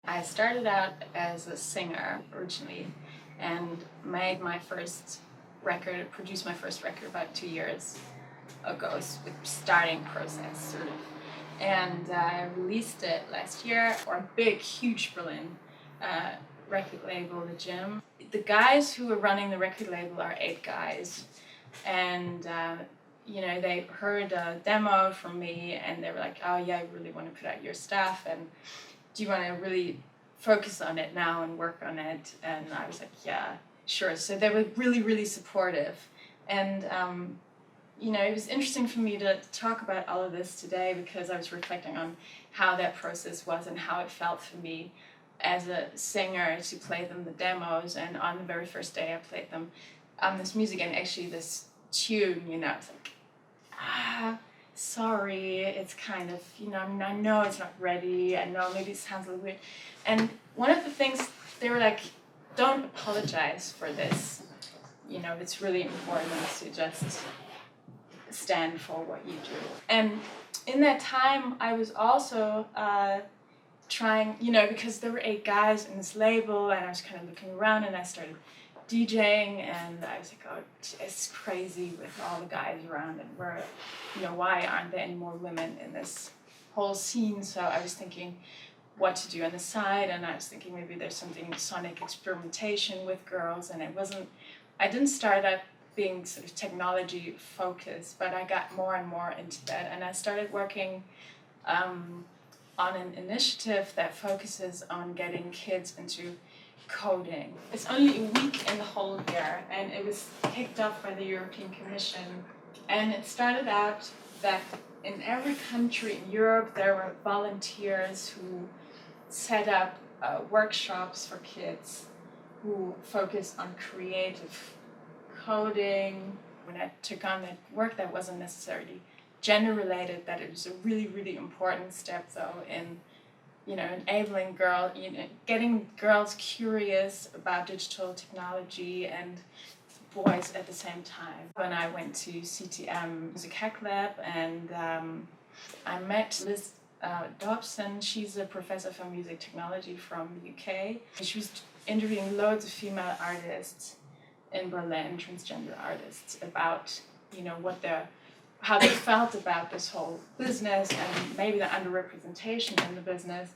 I started out as a singer originally and made my first record, produced my first record about 2 years ago, with starting process sort of. And I released it last year for a big, huge Berlin record label, The Gym. The guys who are running the record label are 8 guys, and you know, they heard a demo from me and they were like, oh yeah, I really want to put out your stuff, and do you want to really focus on it now and work on it? And I was like, yeah, sure. So they were really, really supportive. And you know, it was interesting for me to talk about all of this today because I was reflecting on how that process was and how it felt for me as a singer to play them the demos. And on the very first day I played them this music and actually this tune, you know, it's like, sorry, it's kind of, you know, I mean, I know it's not ready, I know maybe it sounds a little weird. And one of the things, they were like, don't apologize for this. You know, it's really important to just stand for what you do. And in that time, I was also trying, you know, because there were 8 guys in this label and I was kind of looking around and I started DJing and I was like, oh, it's crazy with all the guys around and where, you know, why aren't there any more women in this whole scene? So I was thinking what to do on the side, and I was thinking maybe there's something sonic experimentation with girls, and I didn't start out being sort of technology focused, but I got more and more into that, and I started working on an initiative that focuses on getting kids into coding. It's only a week in the whole year, and it was kicked off by the European Commission. And it started out that in every country in Europe there were volunteers who set up workshops for kids who focus on creative coding. When I took on that work, that wasn't necessarily gender related, that it was a really, really important step though in, you know, enabling getting girls curious about digital technology and boys at the same time. When I went to CTM Music Hack Lab and I met Liz Dobson. She's a professor for music technology from the UK. She was interviewing loads of female artists in Berlin, transgender artists, about, you know, how they felt about this whole business and maybe the underrepresentation in the business.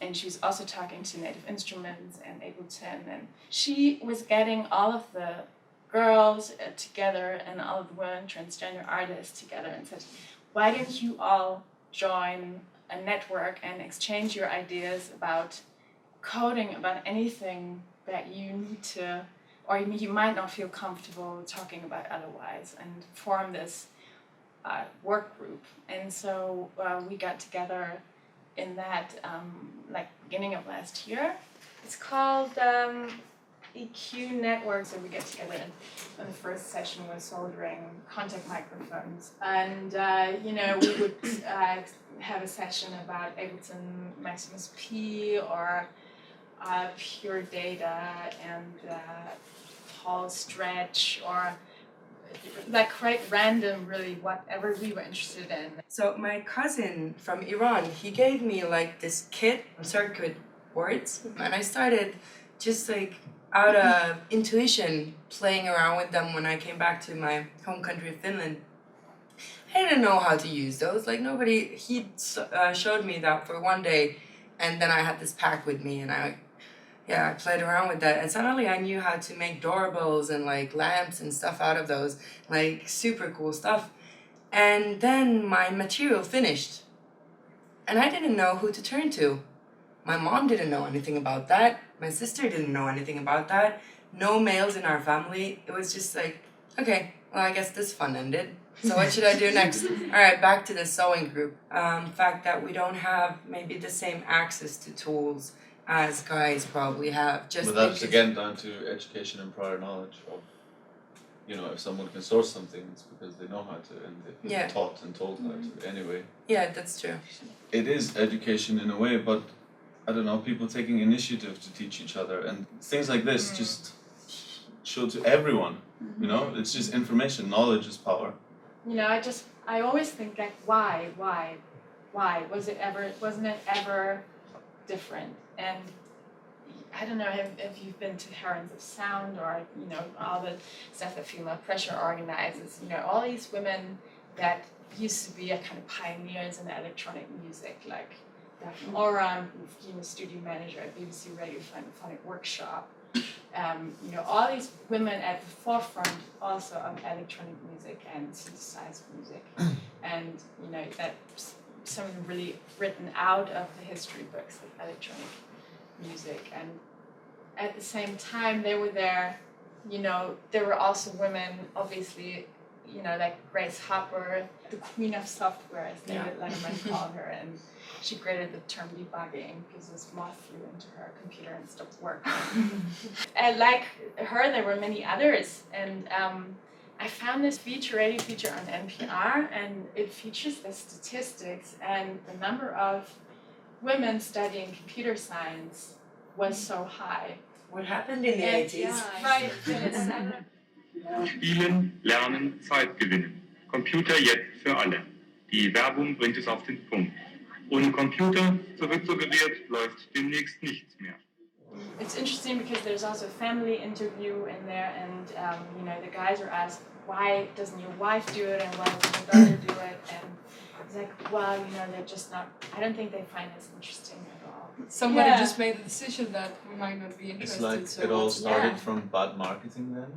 And she was also talking to Native Instruments and Ableton, and she was getting all of the girls together and all of the women transgender artists together and said, why don't you all join a network and exchange your ideas about coding, about anything that you need to, or you might not feel comfortable talking about otherwise, and form this work group. And so we got together in that like beginning of last year. It's called EQ Network. So we get together and the first session was soldering contact microphones, and you know, we would have a session about Ableton Maximus P or pure data and Hall stretch, or like quite random, really, whatever we were interested in. So my cousin from Iran, he gave me like this kit circuit boards, and I started just like out of intuition playing around with them when I came back to my home country of Finland. I didn't know how to use those. Like he showed me that for one day, and then I had this pack with me, and I played around with that, and suddenly I knew how to make doorbells and like lamps and stuff out of those, like super cool stuff. And then my material finished, and I didn't know who to turn to. My mom didn't know anything about that. My sister didn't know anything about that. No males in our family. It was just like, okay, well, I guess this fun ended. So what should I do next? All right, back to the sewing group. Fact that we don't have maybe the same access to tools as guys probably have. But that's again down to education and prior knowledge of, you know, if someone can source something, it's because they know how to, and they've been taught and told how to anyway. Yeah, that's true. It is education in a way, but I don't know, people taking initiative to teach each other, and things like this just show to everyone, you know, it's just information, knowledge is power. You know, I always think like, why? why? Wasn't it ever different? And I don't know if you've been to Herons of Sound or, you know, all the stuff that Female Pressure organizes, you know, all these women that used to be a kind of pioneers in electronic music, like Daphne Oram, who's been a studio manager at BBC Radio Phonic Workshop. You know, all these women at the forefront also of electronic music and synthesized music. And, you know, that some of them really written out of the history books of electronic music. And at the same time they were there, you know, there were also women, obviously, you know, like Grace Hopper, the queen of software, as David Letterman called her, and she created the term debugging because this moth flew into her computer and stopped working. And like her, there were many others, and I found this radio feature on NPR, and it features the statistics, and the number of women studying computer science was so high. What happened in the 80s? Yeah, right. Spielen, lernen, Zeit gewinnen. Computer jetzt für alle. Die Werbung bringt es auf den Punkt. Ohne Computer, so wird suggeriert, läuft demnächst nichts mehr. It's interesting because there's also a family interview in there, and you know, the guys are asked, why doesn't your wife do it, and why doesn't your daughter do it? And it's like, well, you know, they're just not, I don't think they find this interesting at all. Somebody just made the decision that we might not be interested. It's like so it all much. started from bad marketing then?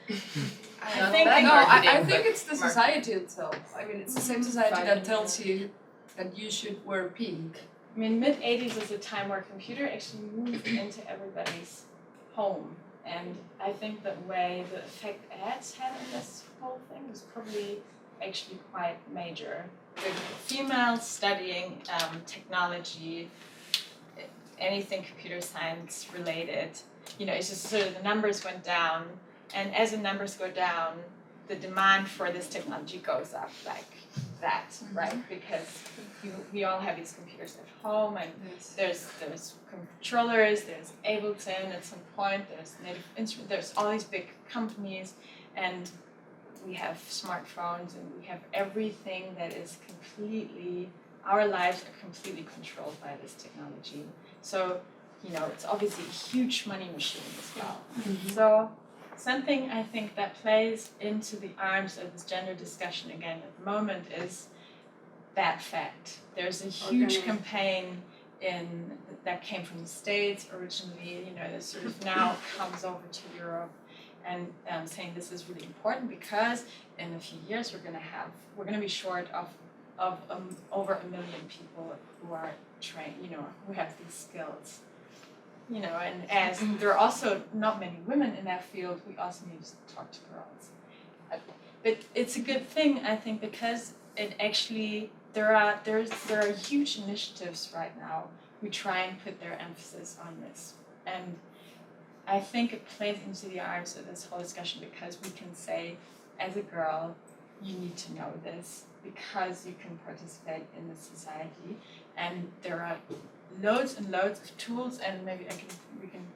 I think I think it's the society itself. I mean, it's the same society that tells you that you should wear pink. I mean, mid-80s is a time where computer actually moved into everybody's home. And I think the way the effect ads had on this whole thing was probably actually quite major. The females studying technology, anything computer science related, you know, it's just sort of the numbers went down. And as the numbers go down, the demand for this technology goes up like that, right? Because we all have these computers at home, and there's controllers, there's Ableton at some point, there's Native Instruments, there's all these big companies, and we have smartphones, and we have everything that is completely, our lives are completely controlled by this technology. So, you know, it's obviously a huge money machine as well. So something I think that plays into the arms of this gender discussion again at the moment is that fact. There's a huge campaign that came from the States originally, you know, that sort of now comes over to Europe, and saying this is really important because in a few years we're going to be short of over 1 million people who are trained, you know, who have these skills. You know, and as there are also not many women in that field, we also need to talk to girls. But it's a good thing, I think, because it actually there are huge initiatives right now who try and put their emphasis on this, and I think it plays into the arms of this whole discussion because we can say, as a girl, you need to know this because you can participate in this society, and there are loads and loads of tools, and maybe we can,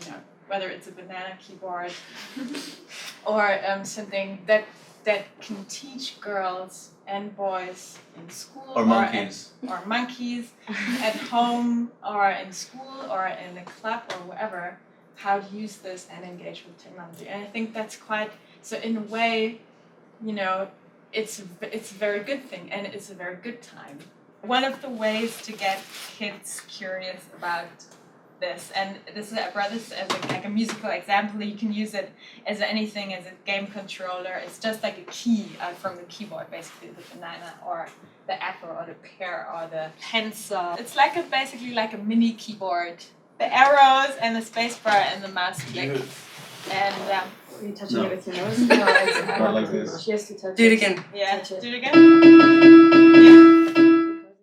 you know, whether it's a banana keyboard or something that can teach girls and boys in school or monkeys at home or in school or in a club or wherever, how to use this and engage with technology. And I think that's quite, so in a way, you know, it's a very good thing, and it's a very good time. One of the ways to get kids curious about this, and this is, I brought this as like a musical example. You can use it as anything, as a game controller. It's just like a key from the keyboard, basically the banana or the apple or the pear or the pencil. It's like basically like a mini keyboard. The arrows and the spacebar and the mouse click. And are you touching it with your nose? No, not like this. She has to touch Do it again. Yeah, do it again.